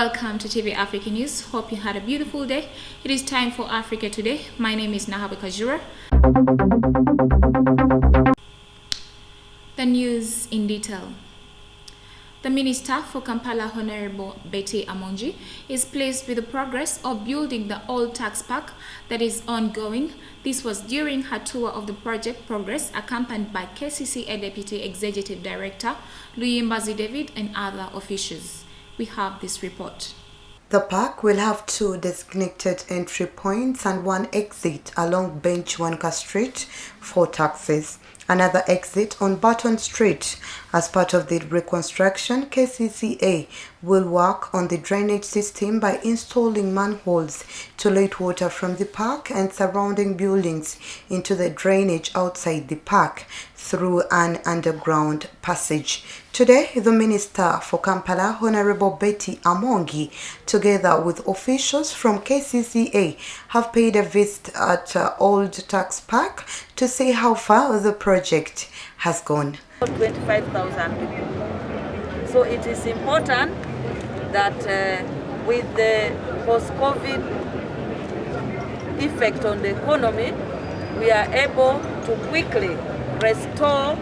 Welcome to TV Africa News. Hope you had a beautiful day. It is time for Africa Today. My name is Nahabe Kajura. The news in detail. The Minister for Kampala, Honorable Betty Amongi, is pleased with the progress of building the old tax park that is ongoing. This was during her tour of the project progress, accompanied by KCCA Deputy Executive Director Luyimbazi David and other officials. We have this report. The park will have 2 designated entry points and 1 exit along Benchwanka Street for taxis. Another exit on Barton Street. As part of the reconstruction, KCCA will work on the drainage system by installing manholes to let water from the park and surrounding buildings into the drainage outside the park through an underground passage. Today, the Minister for Kampala, Honorable Betty Amongi, together with officials from KCCA, have paid a visit at Old Tax Park to see how far the project has gone. 25,000 people. So it is important that with the post-COVID effect on the economy, we are able to quickly restore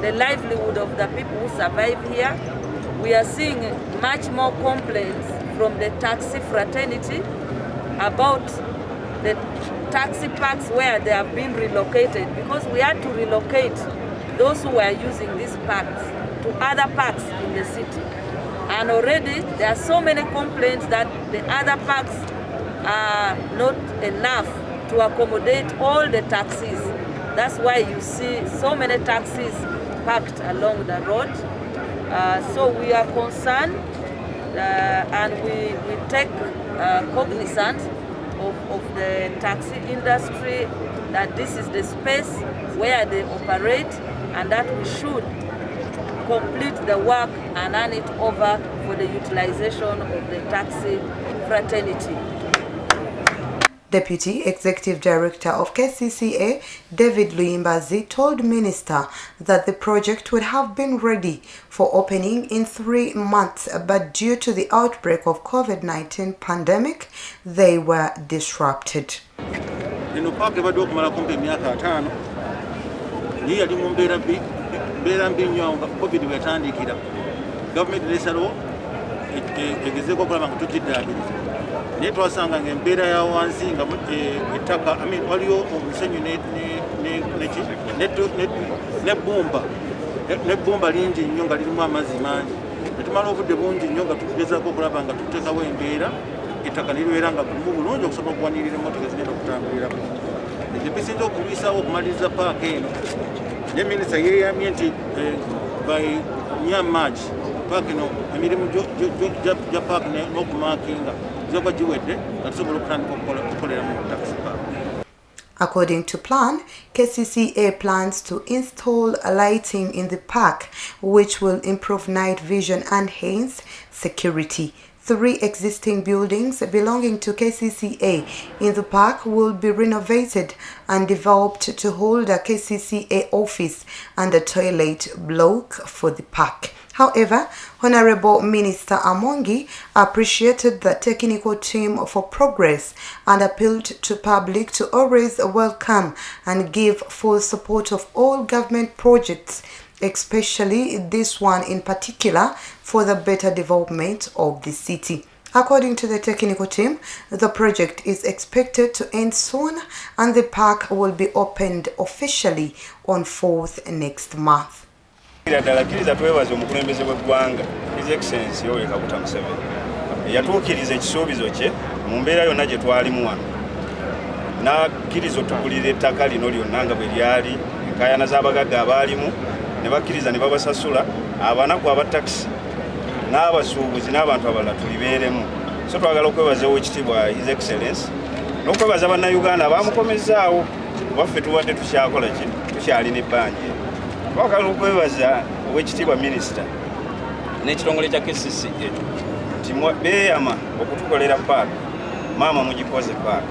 the livelihood of the people who survive here. We are seeing much more complaints from the taxi fraternity about the taxi parks where they have been relocated, because we had to relocate those who were using these parks to other parks in the city. And already there are so many complaints that the other parks are not enough to accommodate all the taxis. That's why you see so many taxis parked along the road. So we are concerned and we take cognizance of the taxi industry, that this is the space where they operate and that we should complete the work and hand it over for the utilization of the taxi fraternity. Deputy Executive Director of KCCA, David Luyimbazi, told Minister that the project would have been ready for opening in 3 months, but due to the outbreak of COVID-19 pandemic, they were disrupted. Netwasanga ng'embeera ya wansi nga ettaka waliyo omusenyu n'ebbumba lingi nnyo nga lirimu amazzi mangi. Netumala obudde bungi nnyo nga tugezaako okulaba nga tuteekawo embeera ettaka niribeera nga bulimu bulungi okusobola okuwanirira emmotoka ezigenda okutambuliramu. Ebisinza okulwisaawo okumaliriza paaka eno, ne minisita yeeyamye nti by March paaka eno emirimu gya paaka n'okumaakinga According to plan, KCCA plans to install lighting in the park, which will improve night vision and hence security. 3 existing buildings belonging to KCCA in the park will be renovated and developed to hold a KCCA office and a toilet block for the park. However, Honorable Minister Amongi appreciated the technical team for progress and appealed to public to always welcome and give full support of all government projects, especially this one in particular, for the better development of the city. According to the technical team, the project is expected to end soon and the park will be opened officially on 4th next month. Ddala twebaza omukulembeze w'eggwanga His Excellency Yoweri Kaguta Museveni yatuukiriza ekisuubizo kye mu mbeera yonna gye twalimu wano, n'akkiriza otugulira ettaka lino lyonna nga bwe lyali, enkaayana z'abagagga abaalimu ne bakkiriza ne babasasula, abanaku abatakisi n'abasuubuzi n'abantu abalala tulibeeremu. So twagala okwebaza Oweekitiibwa His Excellency n'okwebaza bannayuganda abamukomezaawo, waffe tubadde tukyakola ki, tukyalina ebbanja. Twagala okwebaza Oweekitiibwa Minisita n'ekitongole kya KCCA nti beeyama okutukolera paaka, maama mugikoze paaka.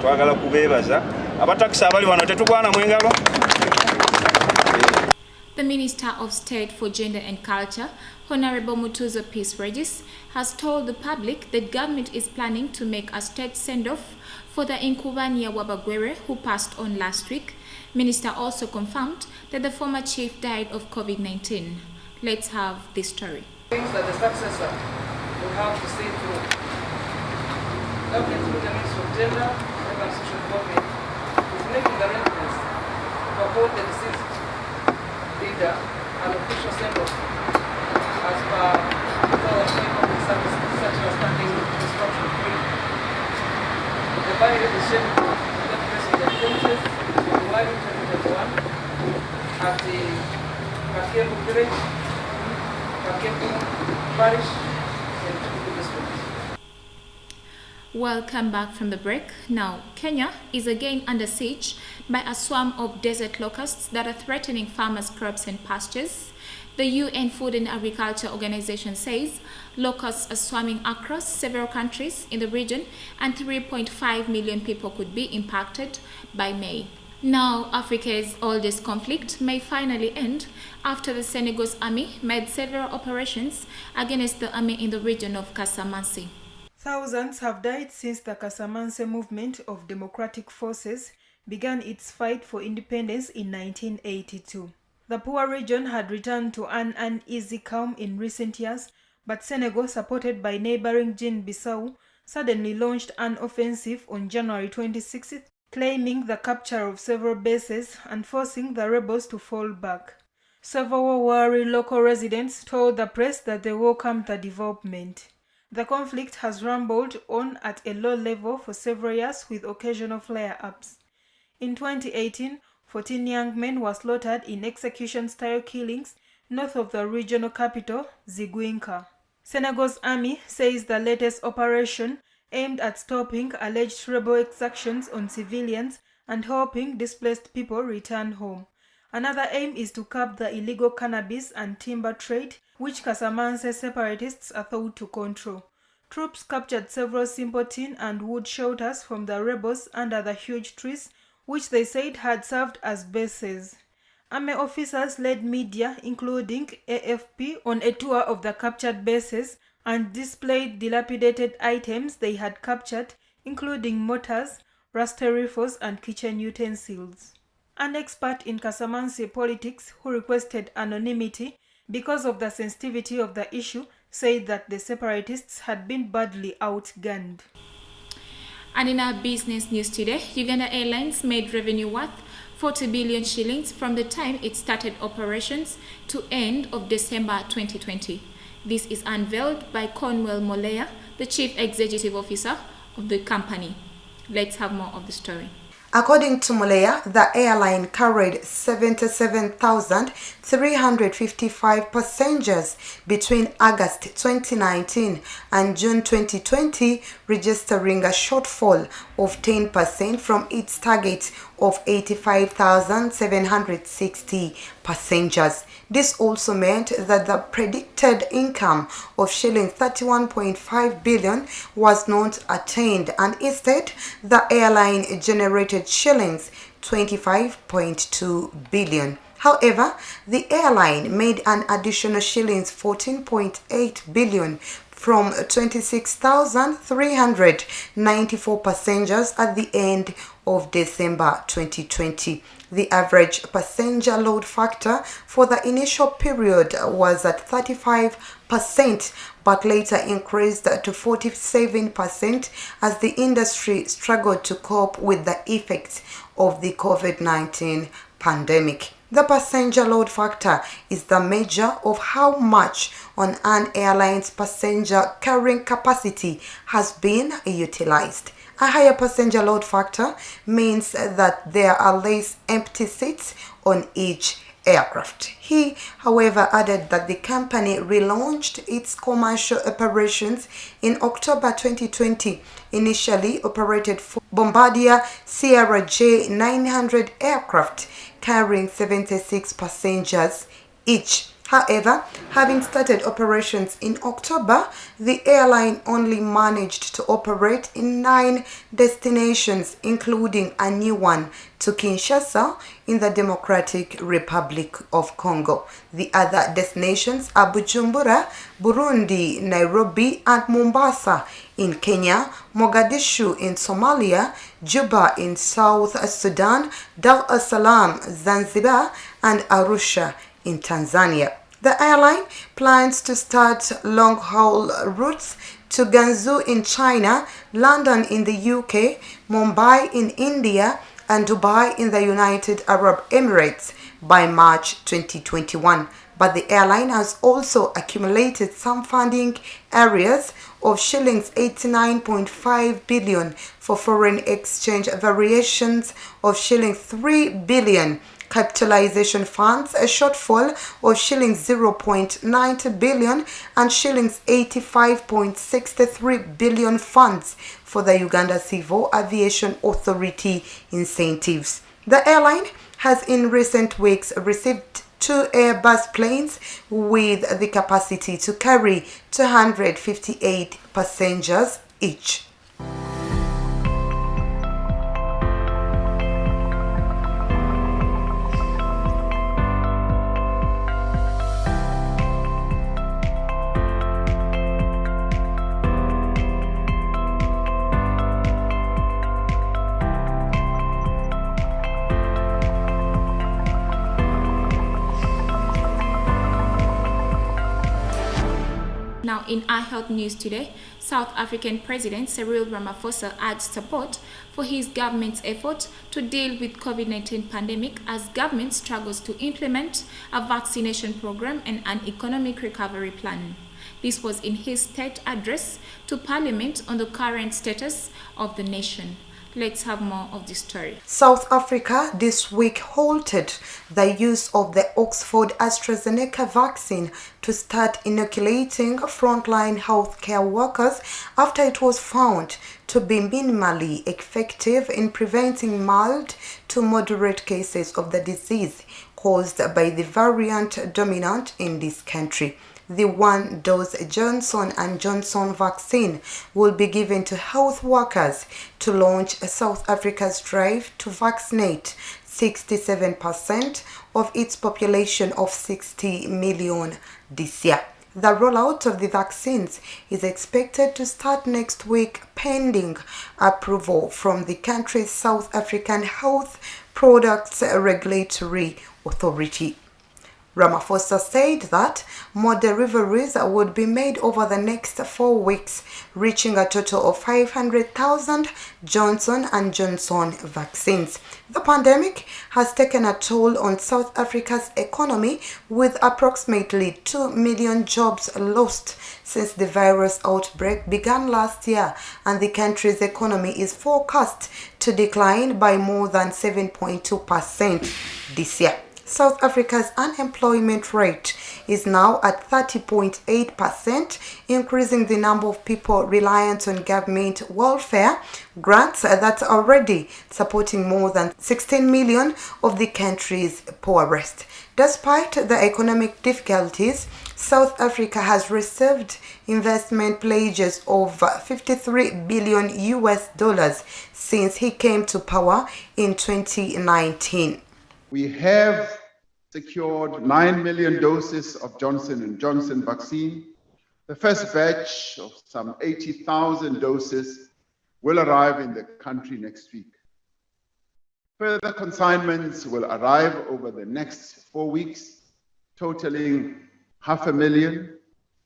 Twagala kubeebaza abatakisi abali wano, tetugwana mu engalo. The Minister of State for Gender and Culture, Honorable Mutuzo Peace Regis, has told the public that government is planning to make a state send-off for the Inkubania Wabagwere, who passed on last week. Minister also confirmed that the former chief died of COVID-19. Let's have this story. Things that the successor will have to see through. Government through the Ministry of Gender and Social Development is making the arrangements to uphold the deceased leader an official send-off as per public services such as standing instruction free. The burial is scheduled to take place on the 20th February 2021 at the Kakelu village, Kakelu parish in Tukuku district. Welcome back from the break. Now, Kenya is again under siege by a swarm of desert locusts that are threatening farmers' crops and pastures. The UN Food and Agriculture Organization says locusts are swarming across several countries in the region and 3.5 million people could be impacted by May. Now, Africa's oldest conflict may finally end after the Senegalese army made several operations against the army in the region of Casamance. Thousands have died since the Casamance movement of democratic forces began its fight for independence in 1982. The poor region had returned to an uneasy calm in recent years, but Senegal, supported by neighboring Guinea-Bissau, suddenly launched an offensive on January 26th, claiming the capture of several bases and forcing the rebels to fall back. Several worried local residents told the press that they welcomed the development. The conflict has rumbled on at a low level for several years with occasional flare-ups. In 2018, 14 young men were slaughtered in execution-style killings north of the regional capital, Ziguinchor. Senegal's army says the latest operation aimed at stopping alleged rebel exactions on civilians and helping displaced people return home. Another aim is to curb the illegal cannabis and timber trade, which Casamance separatists are thought to control. Troops captured several simple tin and wood shelters from the rebels under the huge trees, which they said had served as bases. Army officers led media, including AFP, on a tour of the captured bases and displayed dilapidated items they had captured, including mortars, rusty rifles, and kitchen utensils. An expert in Casamance politics who requested anonymity because of the sensitivity of the issue said that the separatists had been badly outgunned. And in our business news today, Uganda Airlines made revenue worth 40 billion shillings from the time it started operations to end of December 2020. This is unveiled by Cornwell Moleya, the Chief Executive Officer of the company. Let's have more of the story. According to Moleya, the airline carried 77,355 passengers between August 2019 and June 2020, registering a shortfall of 10% from its target of 85,760 passengers. This also meant that the predicted income of shillings 31.5 billion was not attained, and instead the airline generated shillings 25.2 billion. However, the airline made an additional shillings 14.8 billion from 26,394 passengers at the end of December 2020. The average passenger load factor for the initial period was at 35%, but later increased to 47% as the industry struggled to cope with the effects of the COVID-19 pandemic. The passenger load factor is the measure of how much on an airline's passenger carrying capacity has been utilized. A higher passenger load factor means that there are less empty seats on each aircraft. He, however, added that the company relaunched its commercial operations in October 2020, initially operated for Bombardier Sierra J900 aircraft carrying 76 passengers each. However, having started operations in October, the airline only managed to operate in 9 destinations, including a new one to Kinshasa in the Democratic Republic of Congo. The other destinations are Bujumbura, Burundi, Nairobi, and Mombasa in Kenya, Mogadishu in Somalia, Juba in South Sudan, Dar es Salaam, Zanzibar, and Arusha in Tanzania. The airline plans to start long-haul routes to Guangzhou in China, London in the UK, Mumbai in India, and Dubai in the United Arab Emirates by March 2021. But the airline has also accumulated some funding areas of shillings 89.5 billion for foreign exchange variations of shillings 3 billion, capitalization funds, a shortfall of shillings 0.90 billion, and shillings 85.63 billion funds for the Uganda Civil Aviation Authority incentives. The airline has in recent weeks received 2 Airbus planes with the capacity to carry 258 passengers each. Now, in our health news today, South African President Cyril Ramaphosa adds support for his government's effort to deal with COVID-19 pandemic as government struggles to implement a vaccination program and an economic recovery plan. This was in his state address to Parliament on the current status of the nation. Let's have more of this story. South Africa this week halted the use of the Oxford AstraZeneca vaccine to start inoculating frontline healthcare workers after it was found to be minimally effective in preventing mild to moderate cases of the disease caused by the variant dominant in this country. The 1-dose Johnson & Johnson vaccine will be given to health workers to launch South Africa's drive to vaccinate 67% of its population of 60 million this year. The rollout of the vaccines is expected to start next week pending approval from the country's South African Health Products Regulatory Authority. Ramaphosa said that more deliveries would be made over the next 4 weeks, reaching a total of 500,000 Johnson & Johnson vaccines. The pandemic has taken a toll on South Africa's economy, with approximately 2 million jobs lost since the virus outbreak began last year, and the country's economy is forecast to decline by more than 7.2% this year. South Africa's unemployment rate is now at 30.8%, increasing the number of people reliant on government welfare grants that are already supporting more than 16 million of the country's poorest. Despite the economic difficulties, South Africa has received investment pledges of $53 billion since he came to power in 2019. We have secured 9 million doses of Johnson & Johnson vaccine. The first batch of some 80,000 doses will arrive in the country next week. Further consignments will arrive over the next 4 weeks, totaling 500,000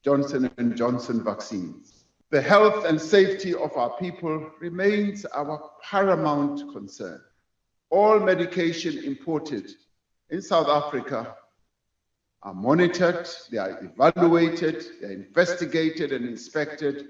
Johnson & Johnson vaccines. The health and safety of our people remains our paramount concern. All medication imported in South Africa are monitored, they are evaluated, they are investigated and inspected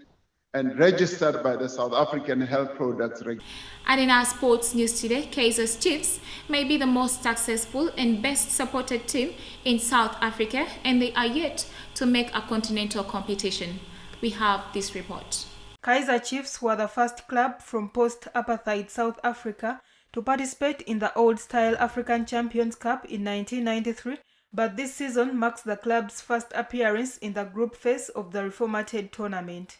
and registered by the South African Health Products Regulatory. And in our sports news today, Kaizer Chiefs may be the most successful and best supported team in South Africa, and they are yet to make a continental competition. We have this report. Kaizer Chiefs were the first club from post-apartheid South Africa to participate in the old-style African Champions Cup in 1993 but this season marks the club's first appearance in the group phase of the reformatted tournament.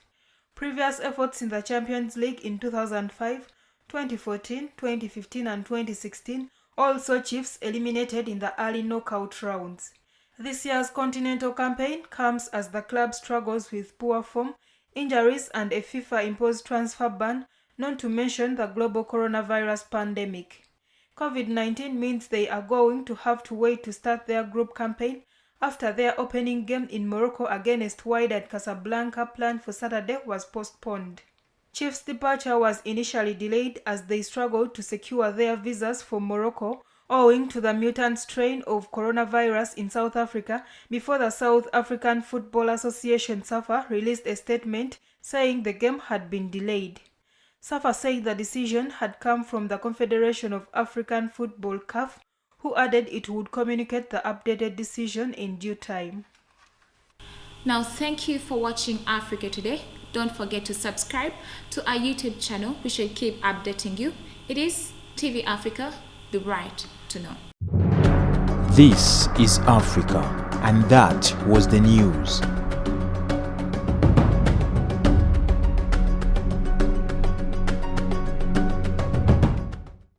Previous efforts in the Champions League in 2005, 2014, 2015 and 2016 all saw Chiefs eliminated in the early knockout rounds. This year's continental campaign comes as the club struggles with poor form, injuries and a FIFA-imposed transfer ban, not to mention the global coronavirus pandemic. COVID-19 means they are going to have to wait to start their group campaign after their opening game in Morocco against Wydad Casablanca planned for Saturday was postponed. Chiefs' departure was initially delayed as they struggled to secure their visas for Morocco owing to the mutant strain of coronavirus in South Africa before the South African Football Association SAFA released a statement saying the game had been delayed. SAFA said the decision had come from the Confederation of African Football (CAF), who added it would communicate the updated decision in due time. Now, thank you for watching Africa Today. Don't forget to subscribe to our YouTube channel. We should keep updating you. It is TV Africa, the right to know. This is Africa, and that was the news.